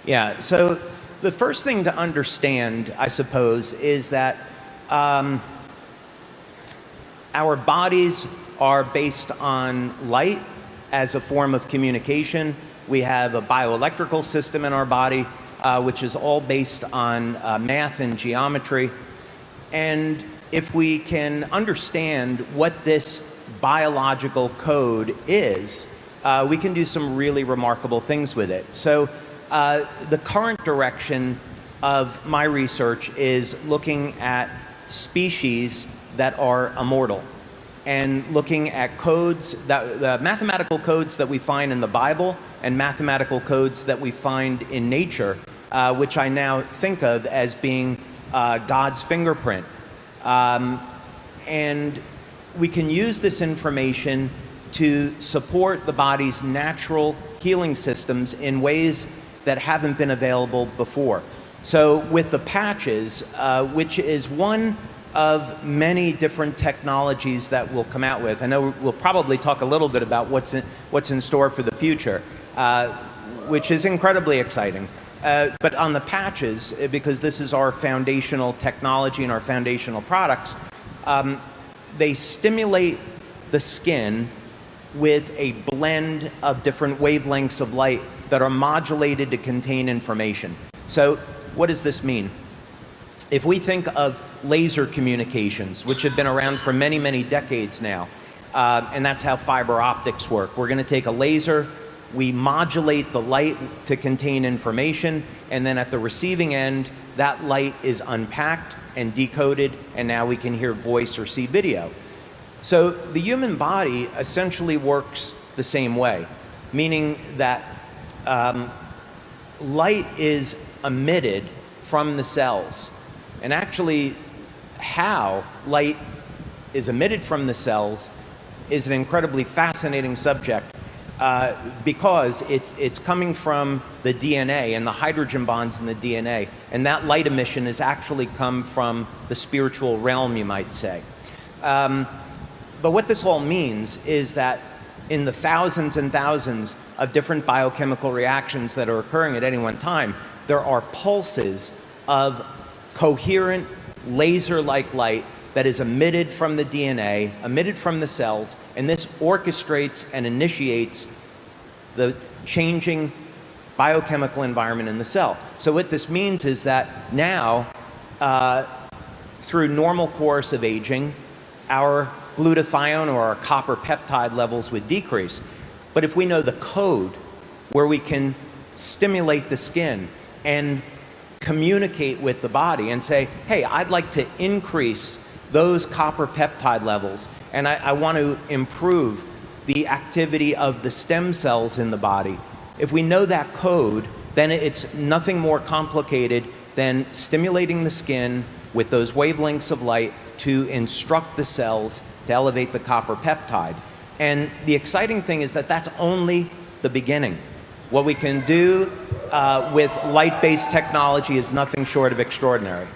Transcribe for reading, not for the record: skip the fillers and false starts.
Yeah, so the first thing to understand, I suppose, is that our bodies are based on light as a form of communication. We have a bioelectrical system in our body, which is all based on math and geometry. And if we can understand what this biological code is, we can do some really remarkable things with it. So the current direction of my research is looking at species that are immortal and looking at codes, the mathematical codes that we find in the Bible and mathematical codes that we find in nature, which I now think of as being God's fingerprint. And we can use this information to support the body's natural healing systems in ways that haven't been available before. So with the patches, which is one of many different technologies that we'll come out with. I know we'll probably talk a little bit about what's in store for the future, which is incredibly exciting. But on the patches, because this is our foundational technology and our foundational products, they stimulate the skin with a blend of different wavelengths of light that are modulated to contain information. So what does this mean? If we think of laser communications, which have been around for many, many decades now, and that's how fiber optics work. We're going to take a laser, we modulate the light to contain information, and then at the receiving end, that light is unpacked and decoded, and now we can hear voice or see video. So the human body essentially works the same way, meaning that light is emitted from the cells. And actually, how light is emitted from the cells is an incredibly fascinating subject because it's coming from the DNA and the hydrogen bonds in the DNA. And that light emission has actually come from the spiritual realm, you might say. But what this all means is that in the thousands and thousands of different biochemical reactions that are occurring at any one time, there are pulses of coherent laser-like light that is emitted from the DNA, emitted from the cells, and this orchestrates and initiates the changing biochemical environment in the cell. So what this means is that now, through normal course of aging, our glutathione or our copper peptide levels would decrease. But if we know the code where we can stimulate the skin and communicate with the body and say, hey, I'd like to increase those copper peptide levels, and I want to improve the activity of the stem cells in the body. If we know that code, then it's nothing more complicated than stimulating the skin with those wavelengths of light to instruct the cells to elevate the copper peptide. And the exciting thing is that that's only the beginning. What we can do with light-based technology is nothing short of extraordinary.